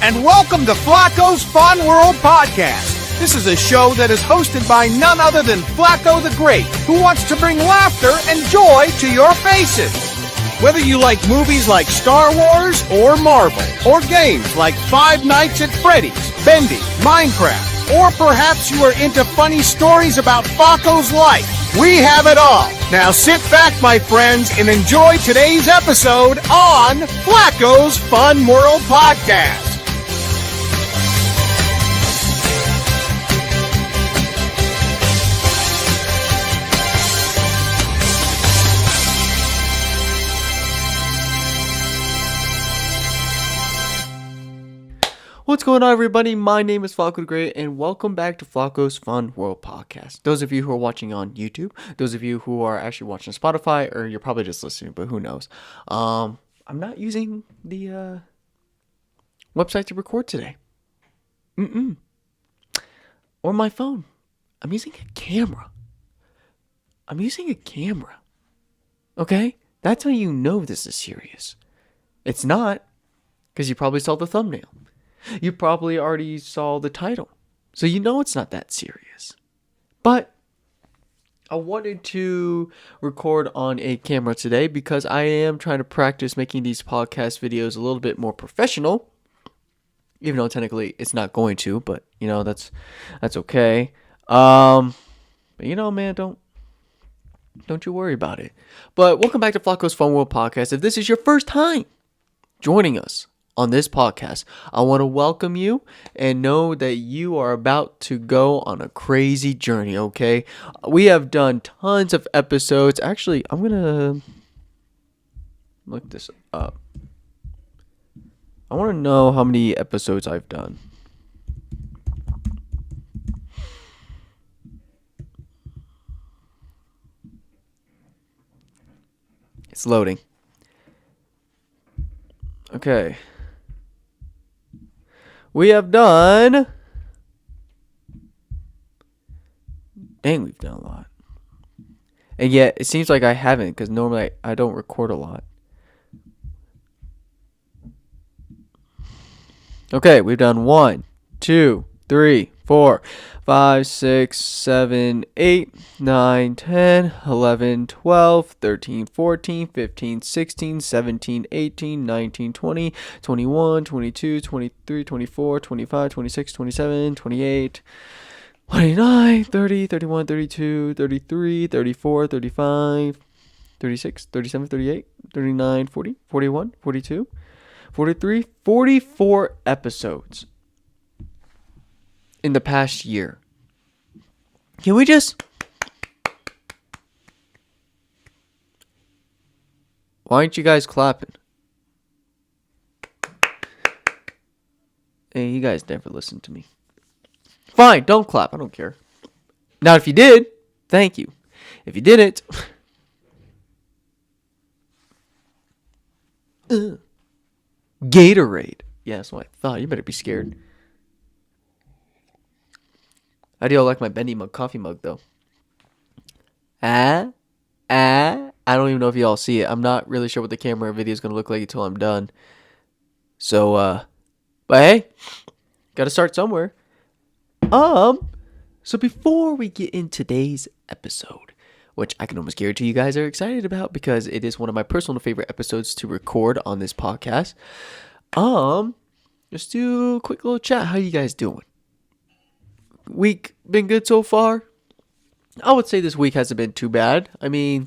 and welcome to Flaco's Fun World Podcast. This is a show that is hosted by none other than Flaco The Great, who wants to bring laughter and joy to your faces. Whether you like movies like Star Wars or Marvel, or games like Five Nights at Freddy's, Bendy, Minecraft, or perhaps you are into funny stories about Flaco's life, we have it all. Now sit back, my friends, and enjoy today's episode on Flaco's Fun World Podcast. What's going on, everybody? My name is Flaco The Great, and welcome back to Flaco's Fun World Podcast. Those of you who are watching on YouTube, those of you who are actually watching Spotify, or you're probably just listening, but who knows. I'm not using the website to record today. Or my phone. I'm using a camera. Okay? That's how you know this is serious. It's not, because you probably saw the thumbnail. You probably already saw the title, so you know it's not that serious. But I wanted to record on a camera today because I am trying to practice making these podcast videos a little bit more professional. Even though technically it's not going to, but you know that's okay. But you know, man, don't you worry about it. But welcome back to Flaco's Fun World Podcast. If this is your first time joining us on this podcast, I want to welcome you and know that you are about to go on a crazy journey, okay? We have done tons of episodes. Actually, I'm going to look this up. I want to know how many episodes I've done. It's loading. Okay. We have done... Dang, we've done a lot. And yet, it seems like I haven't, because normally I don't record a lot. Okay, we've done 1, 2, 3, 4, 5, 6, 7, 8, 9, 10, 11, 12, 13, 14, 15, 16, 17, 18, 19, 20, 21, 22, 23, 24, 25, 26, 27, 28, 29, 30, 31, 32, 33, 34, 35, 36, 37, 38, 39, 40, 41, 42, 43, 44 episodes in the past year. Can we just... Why aren't you guys clapping? Hey, you guys never listen to me. Fine, don't clap. I don't care. Now, if you did, thank you. If you didn't... Gatorade. Yeah, that's what I thought. You better be scared. I do like my Bendy mug coffee mug, though. I don't even know if y'all see it. I'm not really sure what the camera video is going to look like until I'm done. So, but hey, got to start somewhere. So before we get in today's episode, which I can almost guarantee you guys are excited about because it is one of my personal favorite episodes to record on this podcast. Just do a quick little chat. How you guys doing? Week been good so far? I would say this week hasn't been too bad. I mean,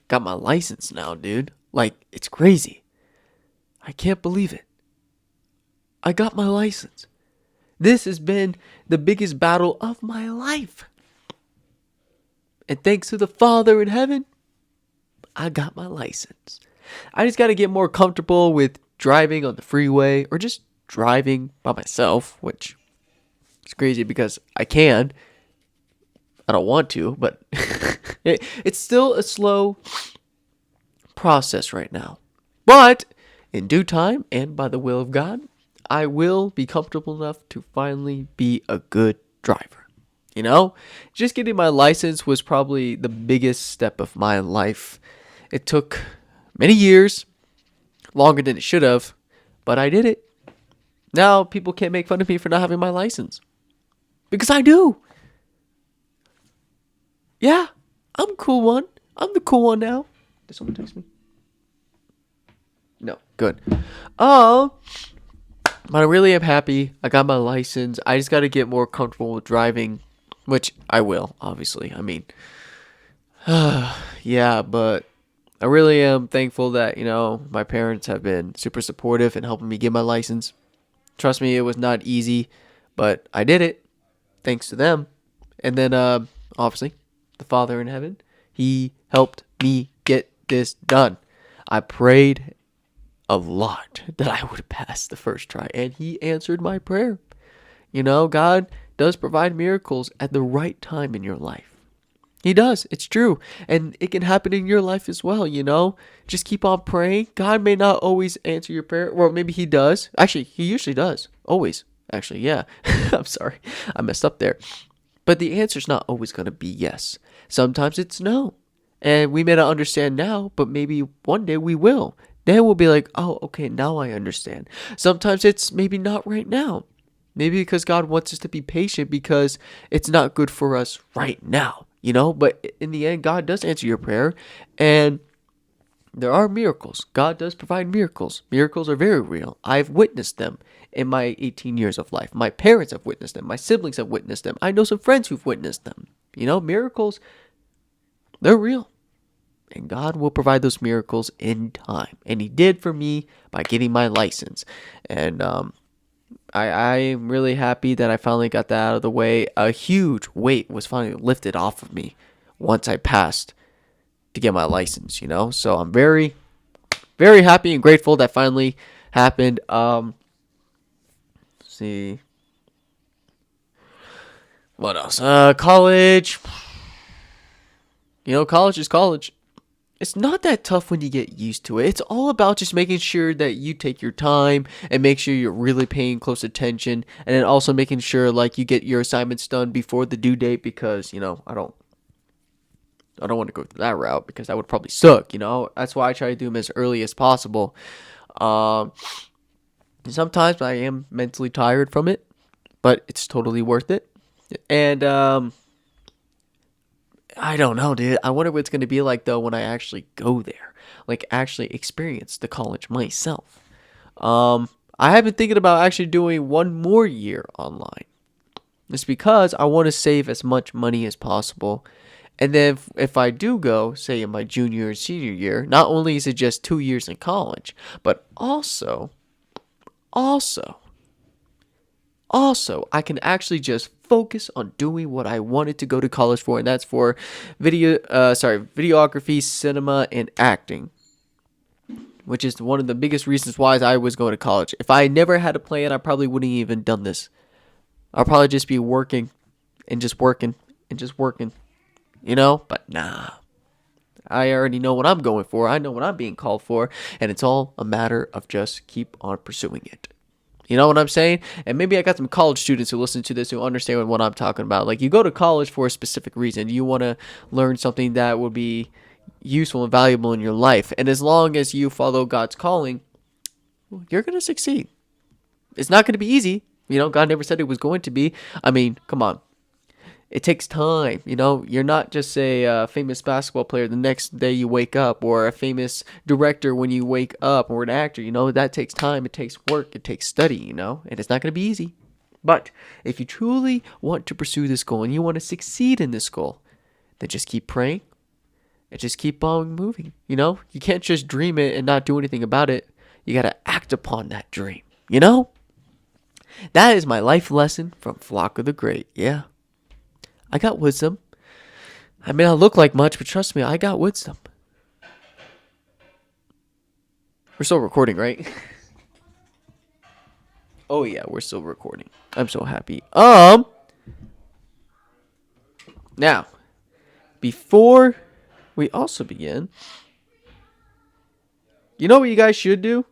got my license now, dude. Like, it's crazy. I can't believe it. I got my license. This has been the biggest battle of my life. And thanks to the Father in heaven, I got my license. I just got to get more comfortable with driving on the freeway or just driving by myself, which is crazy because I can. I don't want to, but it's still a slow process right now. But in due time and by the will of God, I will be comfortable enough to finally be a good driver. You know, just getting my license was probably the biggest step of my life. It took many years, longer than it should have, but I did it. Now people can't make fun of me for not having my license. Because I do. Yeah, I'm a cool one. I'm the cool one now. Did someone text me? No, good. Oh, but I really am happy. I got my license. I just got to get more comfortable with driving, which I will, obviously. I mean, yeah, but I really am thankful that, my parents have been super supportive in helping me get my license. Trust me, it was not easy, but I did it thanks to them. And then, obviously, the Father in heaven, he helped me get this done. I prayed a lot that I would pass the first try, and he answered my prayer. God does provide miracles at the right time in your life. He does. It's true. And it can happen in your life as well, Just keep on praying. God may not always answer your prayer. Well, maybe he does. Actually, he usually does. Always. Actually, yeah. I'm sorry. I messed up there. But the answer's not always going to be yes. Sometimes it's no. And we may not understand now, but maybe one day we will. Then we'll be like, oh, okay, now I understand. Sometimes it's maybe not right now. Maybe because God wants us to be patient because it's not good for us right now, But in the end, God does answer your prayer. And there are miracles. God does provide miracles. Miracles are very real. I've witnessed them in my 18 years of life. My parents have witnessed them. My siblings have witnessed them. I know some friends who've witnessed them. Miracles, they're real. And God will provide those miracles in time. And he did for me by getting my license. And I'm really happy that I finally got that out of the way. A huge weight was finally lifted off of me once I passed to get my license, So I'm very, very happy and grateful that finally happened. Let's see. What else? College. College is college. It's not that tough when you get used to it. It's all about just making sure that you take your time and make sure you're really paying close attention, and then also making sure you get your assignments done before the due date because, I don't want to go that route because that would probably suck, That's why I try to do them as early as possible. Sometimes I am mentally tired from it, but it's totally worth it. And I don't know, dude. I wonder what it's going to be like, though, when I actually go there. Actually experience the college myself. I have been thinking about actually doing one more year online. It's because I want to save as much money as possible. And then if I do go, say, in my junior or senior year, not only is it just 2 years in college, but also, I can actually just focus on doing what I wanted to go to college for, and that's for videography, cinema, and acting, which is one of the biggest reasons why I was going to college. If I never had a plan, I probably wouldn't even done this. I'll probably just be working and just working and just working, But nah. I already know what I'm going for. I know what I'm being called for, and it's all a matter of just keep on pursuing it. You know what I'm saying? And maybe I got some college students who listen to this who understand what I'm talking about. You go to college for a specific reason. You want to learn something that would be useful and valuable in your life. And as long as you follow God's calling, you're going to succeed. It's not going to be easy. God never said it was going to be. I mean, come on. It takes time, You're not just a famous basketball player the next day you wake up, or a famous director when you wake up, or an actor, That takes time, it takes work, it takes study, And it's not going to be easy. But if you truly want to pursue this goal and you want to succeed in this goal, then just keep praying and just keep on moving, You can't just dream it and not do anything about it. You got to act upon that dream, That is my life lesson from Flaco the Great, yeah. I got wisdom. I may not look like much, but trust me, I got wisdom. We're still recording, right? Oh yeah, we're still recording. I'm so happy. Now, before we also begin, you know what you guys should do?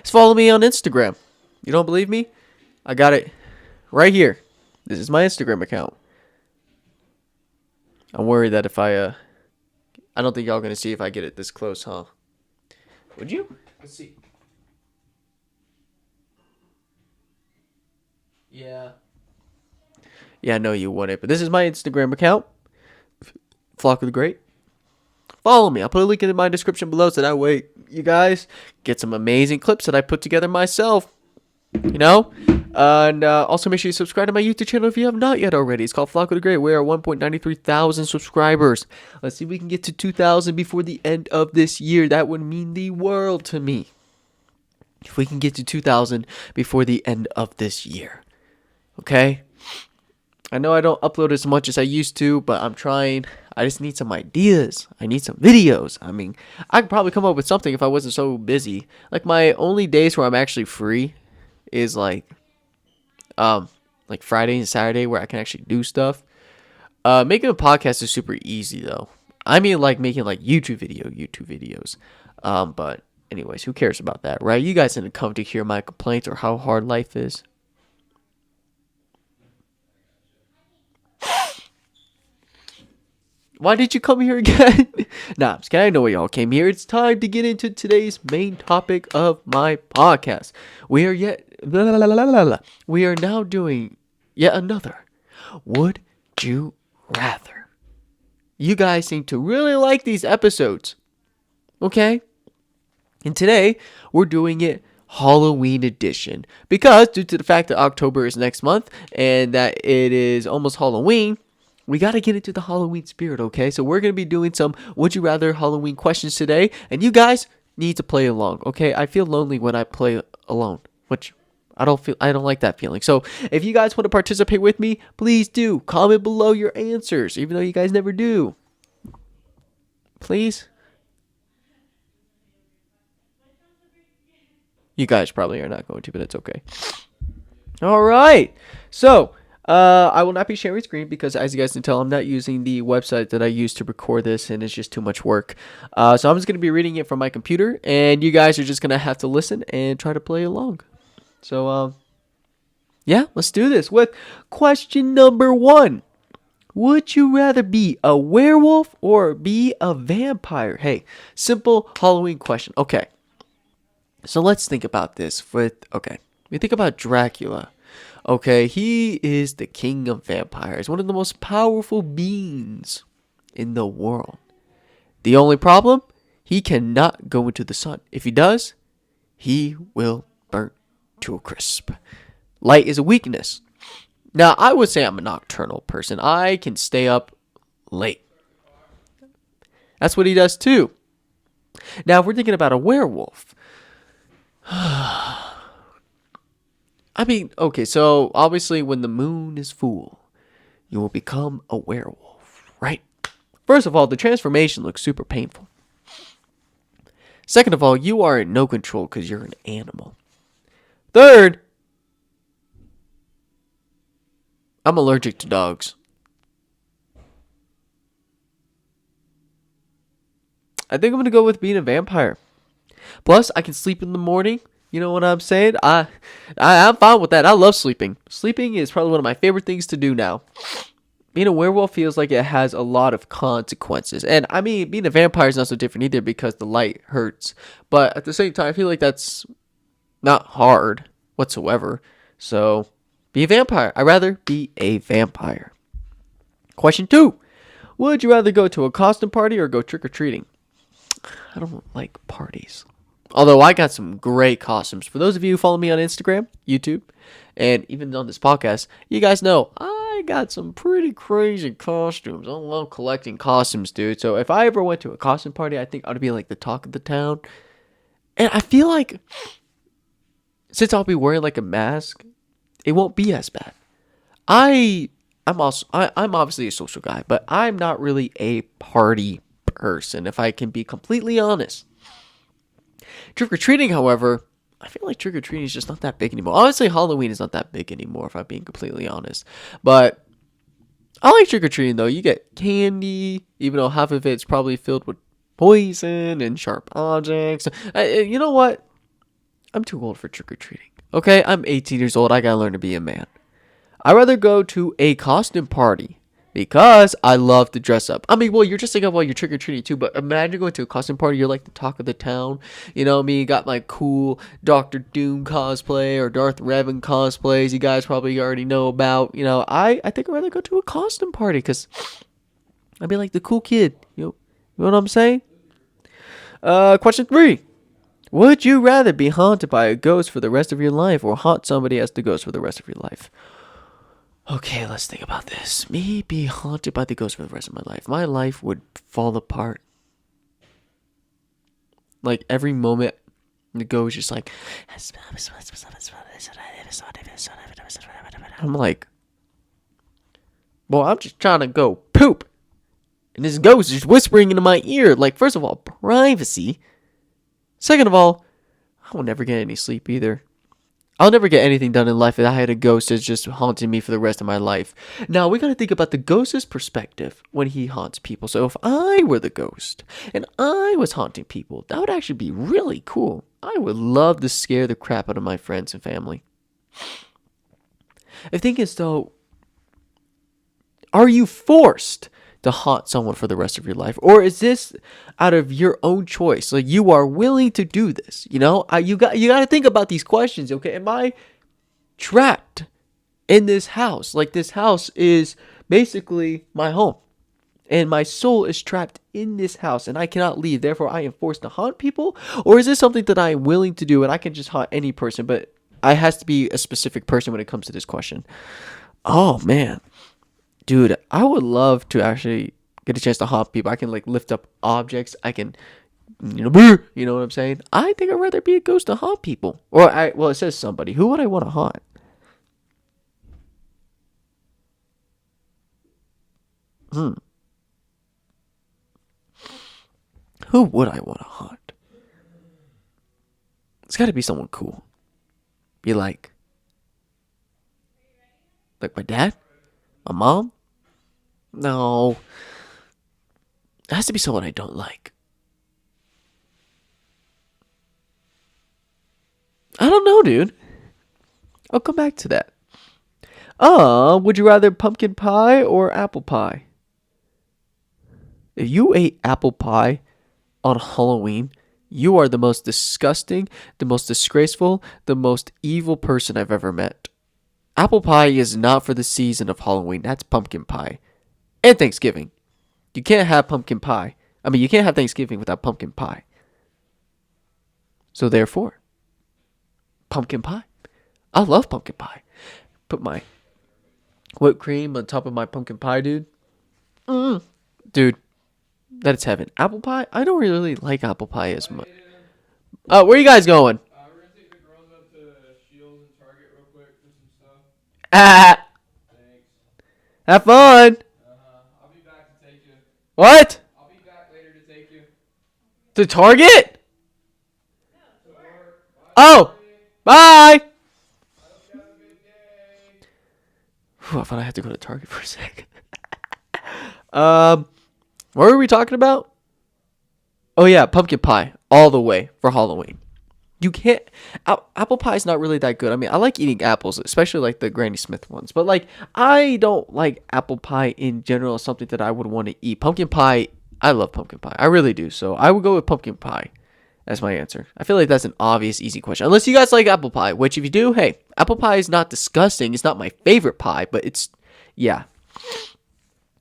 Is follow me on Instagram. You don't believe me? I got it right here. This is my Instagram account. I'm worried that if I don't think y'all gonna see if I get it this close, huh? Would you? Let's see. Yeah, I know you wouldn't, but this is my Instagram account, Flaco The Great. Follow me. I'll put a link in my description below so that way you guys get some amazing clips that I put together myself. You know? And also make sure you subscribe to my YouTube channel if you have not yet already. It's called Flaco The Great. We are 1.93 thousand subscribers. Let's see if we can get to 2,000 before the end of this year. That would mean the world to me. If we can get to 2,000 before the end of this year. Okay? I know I don't upload as much as I used to, but I'm trying. I just need some ideas. I need some videos. I mean, I could probably come up with something if I wasn't so busy. Like, my only days where I'm actually free is like Friday and Saturday where I can actually do stuff. Making a podcast is super easy though. I mean, like making like YouTube videos. But anyways, who cares about that, right? You guys didn't come to hear my complaints or how hard life is. Why did you come here again? Nah, I'm just kidding. I know why y'all came here. It's time to get into today's main topic of my podcast. We are now doing yet another Would You Rather. You guys seem to really like these episodes. Okay? And today, we're doing it Halloween edition. Because due to the fact that October is next month and that it is almost Halloween, we got to get into the Halloween spirit, okay? So we're going to be doing some Would You Rather Halloween questions today. And you guys need to play along, okay? I feel lonely when I play alone, which I don't like that feeling. So if you guys want to participate with me, please do. Comment below your answers, even though you guys never do. Please. You guys probably are not going to, but it's okay. All right. So I will not be sharing screen because, as you guys can tell, I'm not using the website that I used to record this, and it's just too much work. So I'm just going to be reading it from my computer, and you guys are just going to have to listen and try to play along. So, yeah, let's do this with question number 1. Would you rather be a werewolf or be a vampire? Hey, simple Halloween question. Okay. So let's think about this we think about Dracula. Okay, he is the king of vampires, one of the most powerful beings in the world. The only problem, he cannot go into the sun. If he does, he will burn to a crisp. Light is a weakness. Now, I would say I'm a nocturnal person. I can stay up late. That's what he does too. Now, if we're thinking about a werewolf, I mean, okay, so obviously when the moon is full, you will become a werewolf, right? First of all, the transformation looks super painful. Second of all, you are in no control because you're an animal. Third, I'm allergic to dogs. I think I'm going to go with being a vampire. Plus, I can sleep in the morning. You know what I'm saying? I'm fine with that. I love sleeping. Sleeping is probably one of my favorite things to do now. Being a werewolf feels like it has a lot of consequences. And I mean, being a vampire is not so different either because the light hurts. But at the same time, I feel like that's not hard whatsoever. So, be a vampire. I'd rather be a vampire. Question 2. Would you rather go to a costume party or go trick-or-treating? I don't like parties. Although I got some great costumes. For those of you who follow me on Instagram, YouTube, and even on this podcast, you guys know I got some pretty crazy costumes. I love collecting costumes, dude. So if I ever went to a costume party, I think I'd be like the talk of the town. And I feel like since I'll be wearing like a mask, it won't be as bad. I'm obviously a social guy, but I'm not really a party person, if I can be completely honest. Trick-or-treating, however, I feel like trick-or-treating is just not that big anymore. Honestly, Halloween is not that big anymore, if I'm being completely honest. But I like trick-or-treating, though. You get candy, even though half of it's probably filled with poison and sharp objects. You know what? I'm too old for trick-or-treating. Okay, I'm 18 years old. I gotta learn to be a man. I'd rather go to a costume party because I love to dress up. I mean, well, you're dressing up while you're trick or treating too, but imagine going to a costume party. You're like the talk of the town. You know me, got my cool Doctor Doom cosplay or Darth Revan cosplays. You guys probably already know about. I think I'd rather go to a costume party because I'd be like the cool kid. You know what I'm saying? Question 3. Would you rather be haunted by a ghost for the rest of your life or haunt somebody as the ghost for the rest of your life? Okay, let's think about this. Me be haunted by the ghost for the rest of my life. My life would fall apart. Like every moment, the ghost just like. I'm like, well, I'm just trying to go poop. And this ghost is whispering into my ear. Like, first of all, privacy. Second of all, I will never get any sleep either. I'll never get anything done in life if I had a ghost that's just haunting me for the rest of my life. Now, we got to think about the ghost's perspective when he haunts people. So if I were the ghost and I was haunting people, that would actually be really cool. I would love to scare the crap out of my friends and family. The thing is, though, are you forced to haunt someone for the rest of your life, or is this out of your own choice? Like, you are willing to do this. You got to think about these questions. Okay, am I trapped in this house? Like, this house is basically my home, and my soul is trapped in this house, and I cannot leave. Therefore, I am forced to haunt people, or is this something that I am willing to do, and I can just haunt any person? But I has to be a specific person when it comes to this question. Oh man. Dude, I would love to actually get a chance to haunt people. I can like lift up objects. I can, you know what I'm saying? I think I'd rather be a ghost to haunt people. Well, it says somebody. Who would I want to haunt? Who would I want to haunt? It's got to be someone cool. Be like my dad? My mom? No. It has to be someone I don't like. I don't know, dude. I'll come back to that. Would you rather pumpkin pie or apple pie? If you ate apple pie on Halloween, you are the most disgusting, the most disgraceful, the most evil person I've ever met. Apple pie is not for the season of Halloween. That's pumpkin pie. And Thanksgiving. You can't have pumpkin pie. I mean, you can't have Thanksgiving without pumpkin pie. So therefore, pumpkin pie. I love pumpkin pie. Put my whipped cream on top of my pumpkin pie, dude. Dude, that is heaven. Apple pie? I don't really like apple pie as much. Where are you guys going? We're gonna take the girls up to Shields and Target real quick for some stuff. Thanks. Have fun. I'll be back to take you. What? I'll be back later to take you. To Target? To work. Bye. Oh, bye. I hope you have a good day. Whew, I thought I had to go to Target for a second. What were we talking about? Oh yeah, pumpkin pie all the way for Halloween. You can't. Apple pie is not really that good. I mean, I like eating apples, especially like the Granny Smith ones. But like, I don't like apple pie in general. As something that I would want to eat. Pumpkin pie, I love pumpkin pie. I really do. So I would go with pumpkin pie as my answer. I feel like that's an obvious, easy question. Unless you guys like apple pie, which if you do, hey, apple pie is not disgusting. It's not my favorite pie, but it's, yeah.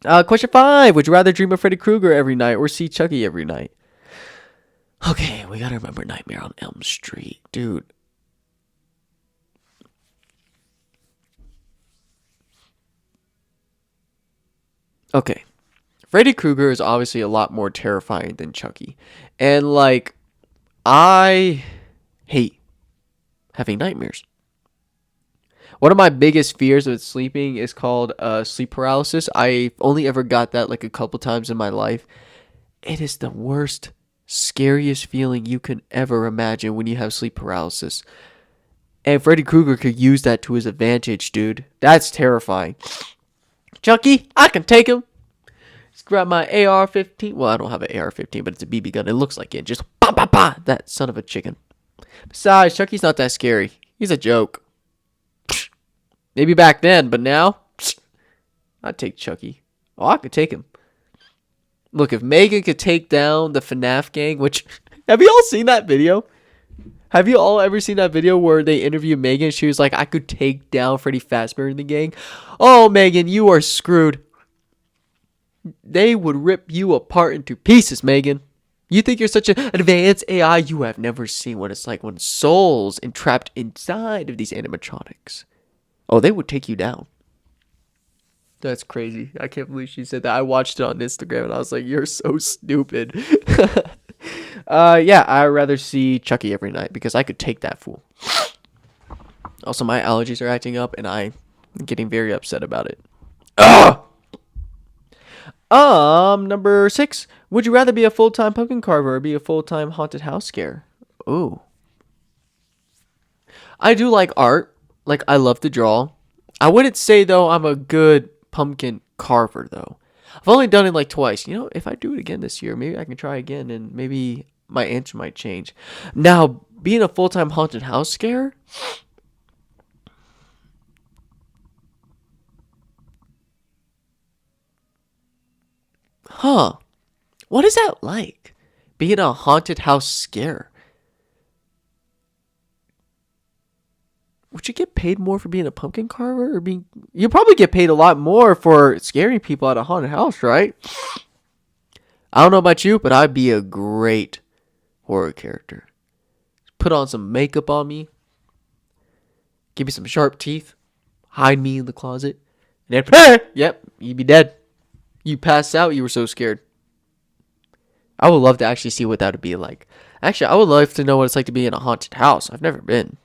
Question 5. Would you rather dream of Freddy Krueger every night or see Chucky every night? Okay, we gotta remember Nightmare on Elm Street. Dude. Okay. Freddy Krueger is obviously a lot more terrifying than Chucky. And like, I hate having nightmares. One of my biggest fears with sleeping is called sleep paralysis. I only ever got that like a couple times in my life. It is the worst, scariest feeling you can ever imagine when you have sleep paralysis. And Freddy Krueger could use that to his advantage, dude. That's terrifying. Chucky, I can take him. Just grab my AR-15. Well, I don't have an AR-15, but it's a BB gun. It looks like it. Just pa pa pa. That son of a chicken. Besides, Chucky's not that scary. He's a joke. Maybe back then, but now, I'd take Chucky. Oh, I could take him. Look, if Megan could take down the FNAF gang, which... Have you all seen that video? Have you all ever seen that video where they interview Megan? She was like, I could take down Freddy Fazbear in the gang. Oh, Megan, you are screwed. They would rip you apart into pieces, Megan. You think you're such an advanced AI? You have never seen what it's like when souls entrapped inside of these animatronics. Oh, they would take you down. That's crazy. I can't believe she said that. I watched it on Instagram and I was like, you're so stupid. Yeah, I'd rather see Chucky every night because I could take that fool. Also, my allergies are acting up and I'm getting very upset about it. Ugh! Number 6. Would you rather be a full-time pumpkin carver or be a full-time haunted house scare? Ooh. I do like art. Like, I love to draw. I wouldn't say, though, I'm a good pumpkin carver, though. I've only done it like twice. You know, if I do it again this year, maybe I can try again and maybe my answer might change. Now, being a full-time haunted house scare... Huh. What is that like? Being a haunted house scare. Would you get paid more for being a pumpkin carver or being... You probably get paid a lot more for scaring people at a haunted house, right? I don't know about you, but I'd be a great horror character. Put on some makeup on me. Give me some sharp teeth. Hide me in the closet. And then, yep, you'd be dead. You passed out, you were so scared. I would love to actually see what that would be like. Actually, I would love to know what it's like to be in a haunted house. I've never been.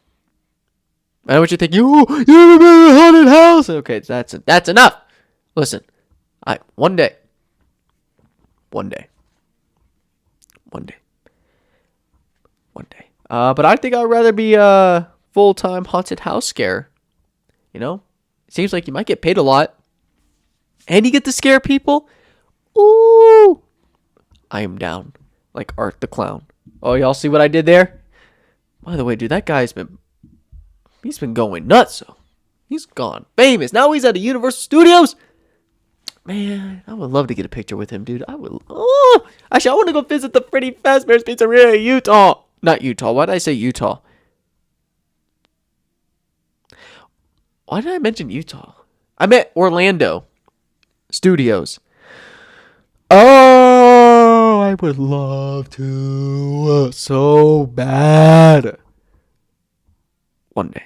I know what you're thinking. You never been in a haunted house? Okay, that's enough. Listen, one day. But I think I'd rather be a full-time haunted house scare. You know, it seems like you might get paid a lot. And you get to scare people? Ooh! I am down. Like Art the Clown. Oh, y'all see what I did there? By the way, dude, that guy's been... He's been going nuts. So he's gone famous. Now he's at the Universal Studios. Man, I would love to get a picture with him, dude. I would... Oh! Actually, I want to go visit the Freddy Fazbear's Pizzeria in Utah. Not Utah. Why did I say Utah? Why did I mention Utah? I meant Orlando Studios. Oh, I would love to so bad. One day.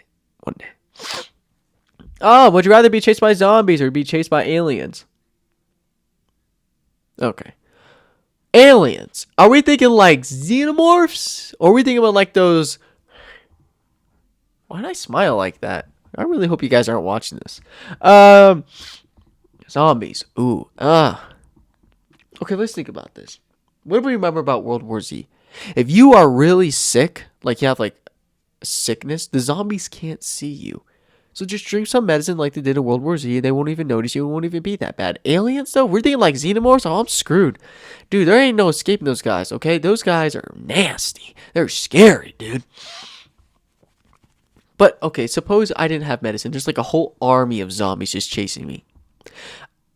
Oh, would you rather be chased by zombies or be chased by aliens? Okay. Aliens. Are we thinking like xenomorphs? Or are we thinking about like those... Why did I smile like that? I really hope you guys aren't watching this. Zombies. Ooh. Okay, let's think about this. What do we remember about World War Z? If you are really sick, like you have like a sickness, the zombies can't see you. So just drink some medicine like they did in World War Z. They won't even notice you. It won't even be that bad. Aliens, though? We're thinking like xenomorphs? Oh, I'm screwed. Dude, there ain't no escaping those guys, okay? Those guys are nasty. They're scary, dude. But, okay, suppose I didn't have medicine. There's like a whole army of zombies just chasing me.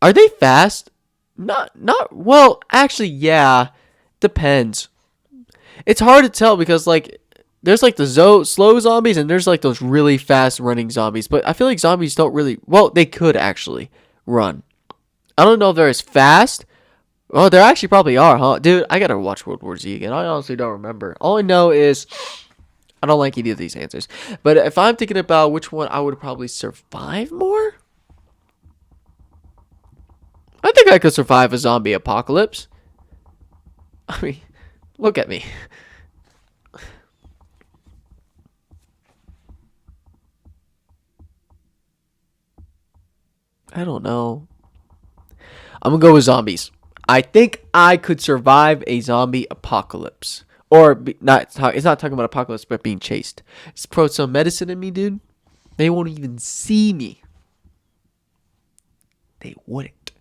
Are they fast? Well, actually, yeah. Depends. It's hard to tell because, like, there's like the slow zombies and there's like those really fast running zombies. But I feel like zombies don't really... Well, they could actually run. I don't know if they're as fast. Oh, they actually probably are, huh? Dude, I gotta watch World War Z again. I honestly don't remember. All I know is... I don't like any of these answers. But if I'm thinking about which one I would probably survive more... I think I could survive a zombie apocalypse. I mean, look at me. I don't know. I'm gonna go with zombies. I think I could survive a zombie apocalypse. Or, it's not talking about apocalypse, but being chased. It's put some medicine in me, dude. They won't even see me. They wouldn't.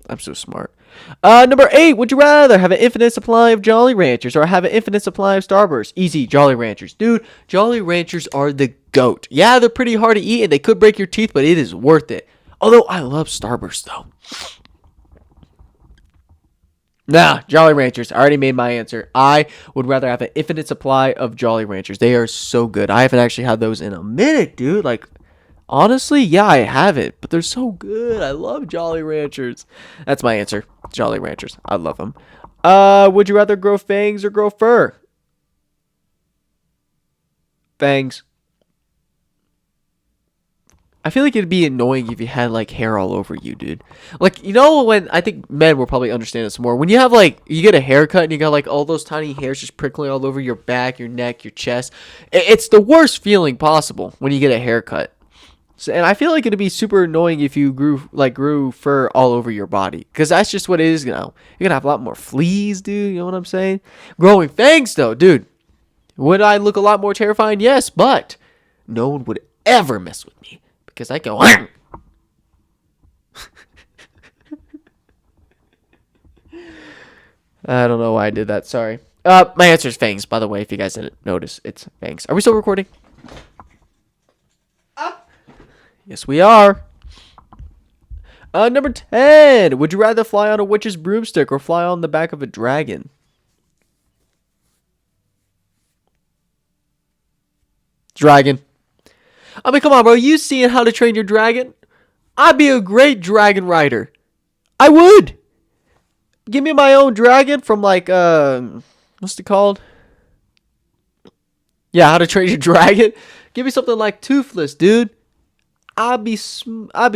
I'm so smart. Number 8. Would you rather have an infinite supply of Jolly Ranchers or have an infinite supply of Starburst? Easy, Jolly Ranchers. Dude, Jolly Ranchers are the GOAT. Yeah, they're pretty hard to eat and they could break your teeth, but it is worth it. Although I love Starburst though. Nah, Jolly Ranchers. I already made my answer. I would rather have an infinite supply of Jolly Ranchers. They are so good. I haven't actually had those in a minute, dude. Like, honestly, yeah, I haven't, but they're so good. I love Jolly Ranchers. That's my answer. Jolly Ranchers. I love them. Would you rather grow fangs or grow fur? Fangs. I feel like it'd be annoying if you had like hair all over you, dude. Like, you know, when I think men will probably understand this more. When you have like, you get a haircut and you got like all those tiny hairs just prickling all over your back, your neck, your chest. It's the worst feeling possible when you get a haircut. So, and I feel like it'd be super annoying if you grew fur all over your body, because that's just what it is now. You're gonna have a lot more fleas, dude. You know what I'm saying? Growing fangs, though, dude. Would I look a lot more terrifying? Yes, but no one would ever mess with me. Because I go, I don't know why I did that. Sorry. My answer is fangs, by the way, if you guys didn't notice. It's fangs. Are we still recording? Yes, we are. Number 10. Would you rather fly on a witch's broomstick or fly on the back of a dragon? Dragon. I mean, come on, bro. You seeing How to Train Your Dragon? I'd be a great dragon rider. I would. Give me my own dragon from like, what's it called? Yeah, How to Train Your Dragon. Give me something like Toothless, dude. I'd be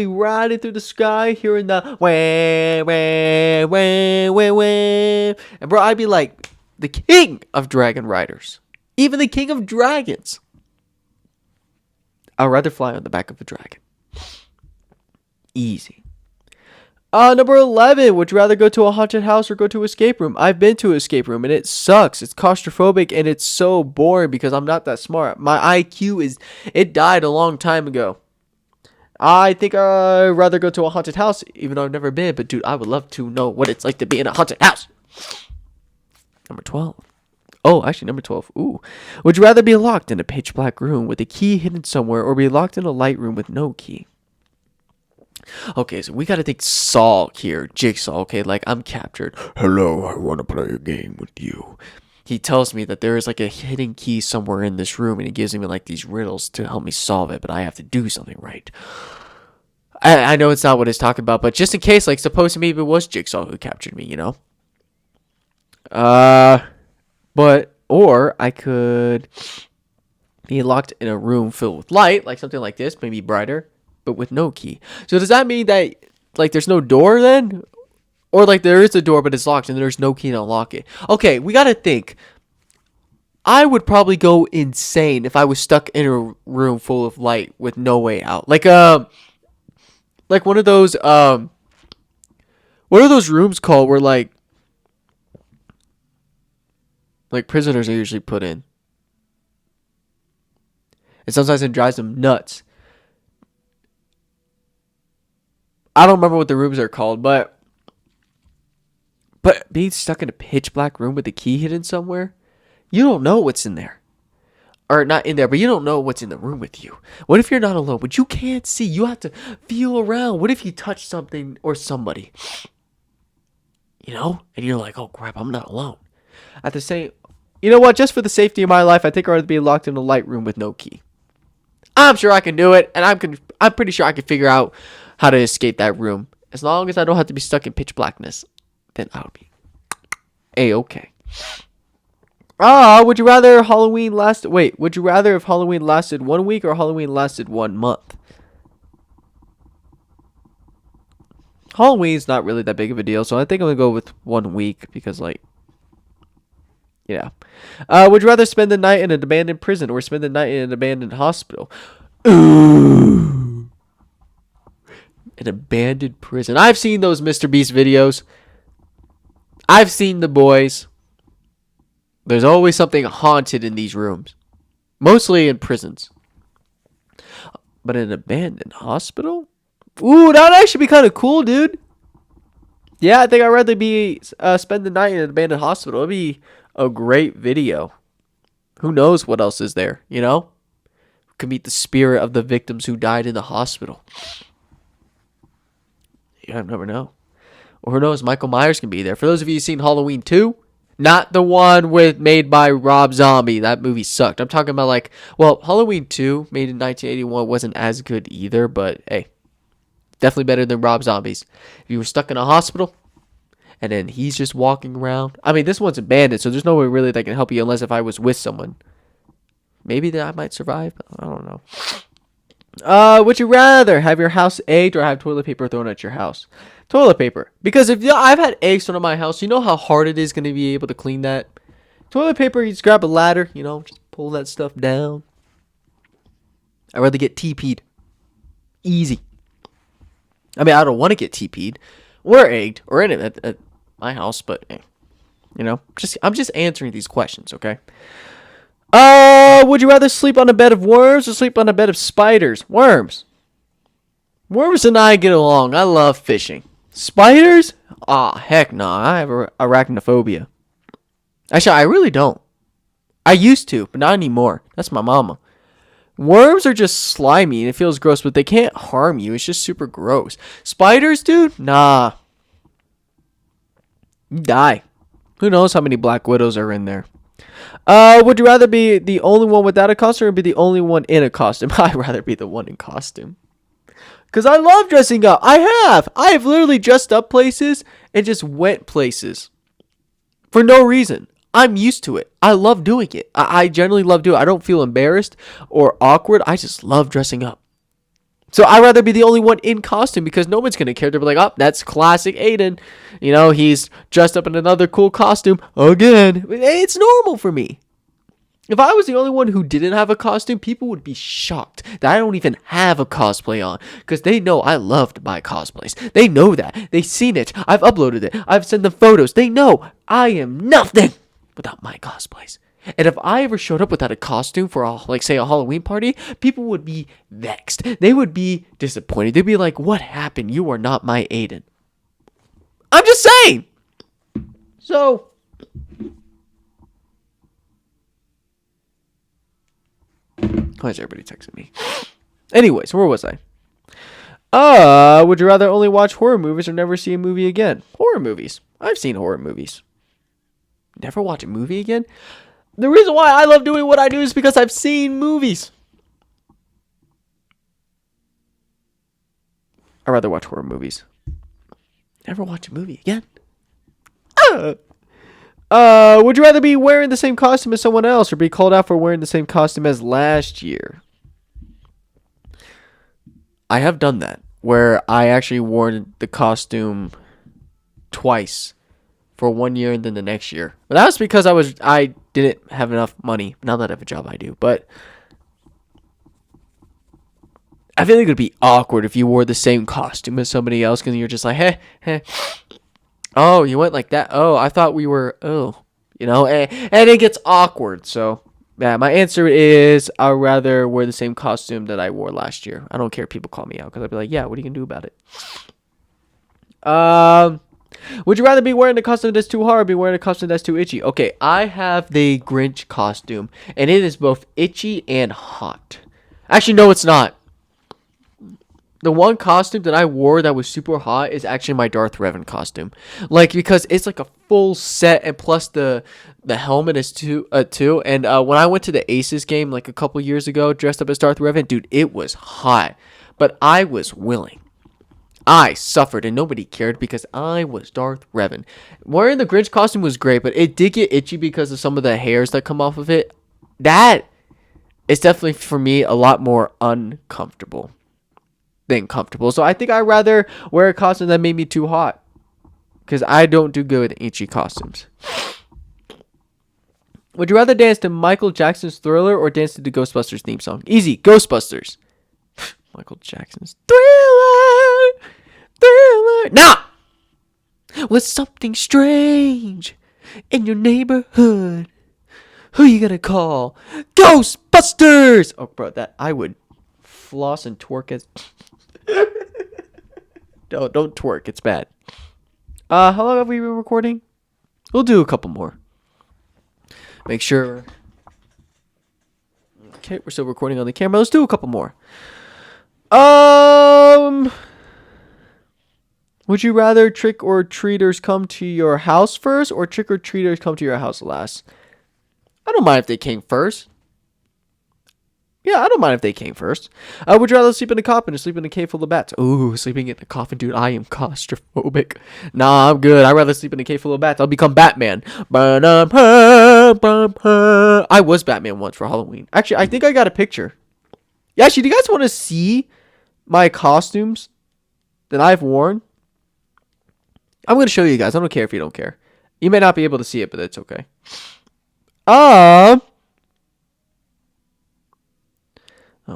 riding through the sky, hearing the wah, wah, wah, wah, wah. And bro, I'd be like the king of dragon riders. Even the king of dragons. I'd rather fly on the back of a dragon. Easy. Number 11. Would you rather go to a haunted house or go to an escape room? I've been to an escape room and it sucks. It's claustrophobic and it's so boring because I'm not that smart. My IQ it died a long time ago. I think I'd rather go to a haunted house, even though I've never been. But dude, I would love to know what it's like to be in a haunted house. Number 12. Oh, actually, number 12. Ooh. Would you rather be locked in a pitch black room with a key hidden somewhere or be locked in a light room with no key? Okay, so we got to think Saul here. Jigsaw, okay? Like, I'm captured. Hello, I want to play a game with you. He tells me that there is like a hidden key somewhere in this room and he gives me like these riddles to help me solve it, but I have to do something right. I know it's not what he's talking about, but just in case, like, suppose maybe it was Jigsaw who captured me, you know? Or I could be locked in a room filled with light, like something like this, maybe brighter, but with no key. So does that mean that, like, there's no door then? Or, like, there is a door, but it's locked and there's no key to unlock it? Okay, we gotta think. I would probably go insane if I was stuck in a room full of light with no way out. Like one of those, what are those rooms called where, like prisoners are usually put in? And sometimes it drives them nuts. I don't remember what the rooms are called, but being stuck in a pitch black room with a key hidden somewhere, you don't know what's in there. Or not in there, but you don't know what's in the room with you. What if you're not alone, but you can't see? You have to feel around. What if you touch something or somebody? You know? And you're like, oh crap, I'm not alone. At the same, you know what? Just for the safety of my life, I think I'd rather be locked in a light room with no key. I'm sure I can do it, and I'm pretty sure I can figure out how to escape that room. As long as I don't have to be stuck in pitch blackness, then I'll be A-okay. Would you rather if Halloween lasted 1 week or Halloween lasted 1 month? Halloween's not really that big of a deal, so I think I'm gonna go with 1 week because, like, yeah. Would you rather spend the night in an abandoned prison or spend the night in an abandoned hospital? Ooh. An abandoned prison. I've seen those Mr. Beast videos. I've seen the boys. There's always something haunted in these rooms. Mostly in prisons. But an abandoned hospital? Ooh, that would actually be kind of cool, dude. Yeah, I think I'd rather spend the night in an abandoned hospital. It'd be a great video. Who knows what else is there, you know? Could meet the spirit of the victims who died in the hospital. You never know. Or who knows, Michael Myers can be there. For those of you who've seen Halloween 2, not the one made by Rob Zombie. That movie sucked. I'm talking about Halloween 2, made in 1981, wasn't as good either, but hey, definitely better than Rob Zombie's. If you were stuck in a hospital, and then he's just walking around. I mean, this one's abandoned, so there's no way really that can help you unless if I was with someone. Maybe that I might survive. I don't know. Would you rather have your house egged or have toilet paper thrown at your house? Toilet paper. Because if I've had eggs thrown at my house, you know how hard it is going to be able to clean that? Toilet paper, you just grab a ladder, just pull that stuff down. I'd rather get TP'd. Easy. I mean, I don't want to get TP'd. We're egged or in it at my house, but I'm just answering these questions, okay? Would you rather sleep on a bed of worms or sleep on a bed of spiders? Worms. Worms and I get along. I love fishing. Spiders? Heck no. I have arachnophobia. Actually, I really don't. I used to, but not anymore. That's my mama. Worms are just slimy and it feels gross, but they can't harm you. It's just super gross. Spiders, dude? Nah. You die. Who knows how many Black Widows are in there? Would you rather be the only one without a costume or be the only one in a costume? I'd rather be the one in costume. Because I love dressing up. I have literally dressed up places and just went places. For no reason. I'm used to it. I love doing it. I generally love doing it. I don't feel embarrassed or awkward. I just love dressing up. So I'd rather be the only one in costume because no one's going to care. They'll be like, oh, that's classic Aidan. He's dressed up in another cool costume again. It's normal for me. If I was the only one who didn't have a costume, people would be shocked that I don't even have a cosplay on because they know I loved my cosplays. They know that. They've seen it. I've uploaded it. I've sent them photos. They know I am nothing without my cosplays. And if I ever showed up without a costume for, say, a Halloween party, people would be vexed. They would be disappointed. They'd be like, what happened? You are not my Aidan. I'm just saying. So, why is everybody texting me? Anyways, where was I? Would you rather only watch horror movies or never see a movie again? Horror movies. I've seen horror movies. Never watch a movie again? The reason why I love doing what I do is because I've seen movies. I'd rather watch horror movies. Never watch a movie again. Would you rather be wearing the same costume as someone else or be called out for wearing the same costume as last year? I have done that, where I actually wore the costume twice. For 1 year and then the next year. But that was because I didn't have enough money. Now that I have a job, I do. But I feel like it would be awkward if you wore the same costume as somebody else because you're just like, hey. Oh, you went like that. Oh, I thought we were, and it gets awkward. So, yeah, my answer is I'd rather wear the same costume that I wore last year. I don't care if people call me out because I'd be like, yeah, what are you going to do about it? Would you rather be wearing a costume that's too hard or be wearing a costume that's too itchy? Okay, I have the Grinch costume, and it is both itchy and hot. Actually, no, it's not. The one costume that I wore that was super hot is actually my Darth Revan costume. Because it's like a full set, and plus the helmet is too. And when I went to the Aces game a couple years ago, dressed up as Darth Revan, dude, it was hot. But I was willing. I suffered and nobody cared because I was Darth Revan. Wearing the Grinch costume was great, but it did get itchy because of some of the hairs that come off of it. That is definitely, for me, a lot more uncomfortable than comfortable. So I think I'd rather wear a costume that made me too hot because I don't do good with itchy costumes. Would you rather dance to Michael Jackson's Thriller or dance to the Ghostbusters theme song? Easy, Ghostbusters. Michael Jackson's Thriller. Nah! With something strange in your neighborhood. Who you gonna call? Ghostbusters! Oh, bro, that I would floss and twerk as... Don't twerk. It's bad. How long have we been recording? We'll do a couple more. Make sure... Okay, we're still recording on the camera. Let's do a couple more. Would you rather trick or treaters come to your house first or trick or treaters come to your house last? I don't mind if they came first. Yeah, I don't mind if they came first. Would you rather sleep in a coffin or sleep in a cave full of bats? Ooh, sleeping in a coffin, dude. I am claustrophobic. Nah, I'm good. I'd rather sleep in a cave full of bats. I'll become Batman. I was Batman once for Halloween. Actually, I think I got a picture. Yeah, actually, do you guys want to see my costumes that I've worn? I'm going to show you guys. I don't care if you don't care. You may not be able to see it, but it's okay. Oh,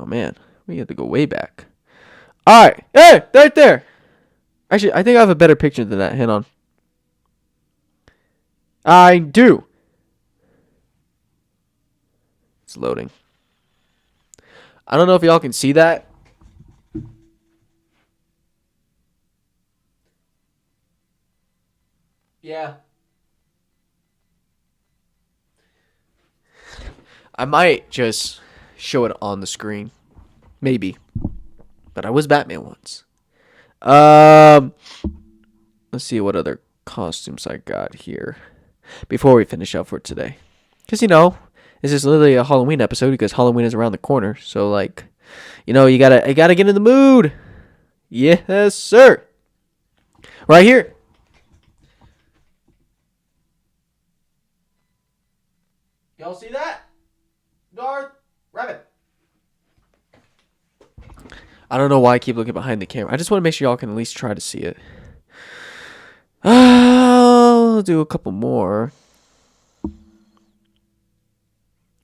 man. We have to go way back. All right. Hey, right there. Actually, I think I have a better picture than that. Hang on. I do. It's loading. I don't know if y'all can see that. Yeah. I might just show it on the screen. Maybe. But I was Batman once. Let's see what other costumes I got here before we finish up for today. Because, this is literally a Halloween episode because Halloween is around the corner. So, like, you gotta get in the mood. Yes, sir. Right here. Y'all see that? Darth Rabbit. I don't know why I keep looking behind the camera. I just want to make sure y'all can at least try to see it. I'll do a couple more.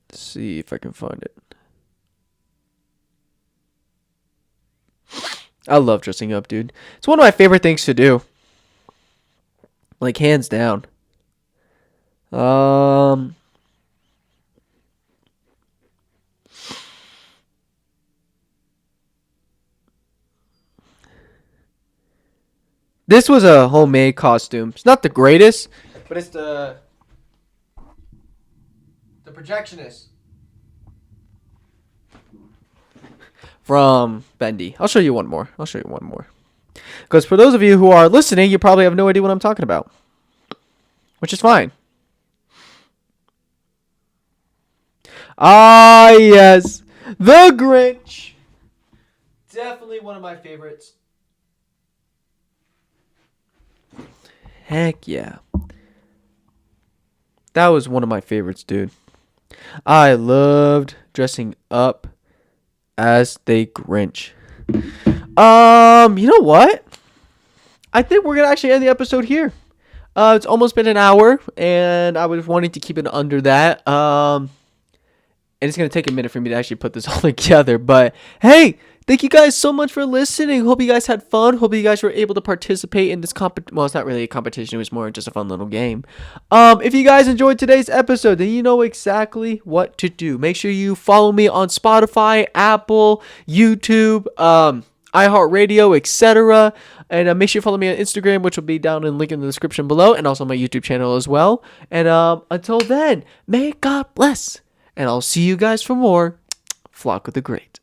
Let's see if I can find it. I love dressing up, dude. It's one of my favorite things to do. Like, hands down. This was a homemade costume. It's not the greatest, but it's the projectionist from Bendy. I'll show you one more. Because for those of you who are listening, you probably have no idea what I'm talking about, which is fine. Ah, yes. The Grinch. Definitely one of my favorites. Heck yeah. That was one of my favorites, dude. I loved dressing up as the Grinch. You know what? I think we're going to actually end the episode here. It's almost been an hour, and I was wanting to keep it under that. And it's going to take a minute for me to actually put this all together. But, hey, thank you guys so much for listening. Hope you guys had fun. Hope you guys were able to participate in this well, it's not really a competition. It was more just a fun little game. If you guys enjoyed today's episode, then you know exactly what to do. Make sure you follow me on Spotify, Apple, YouTube, iHeartRadio, etc. And make sure you follow me on Instagram, which will be down in the link in the description below, and also my YouTube channel as well. And until then, may God bless. And I'll see you guys for more Flaco the Great.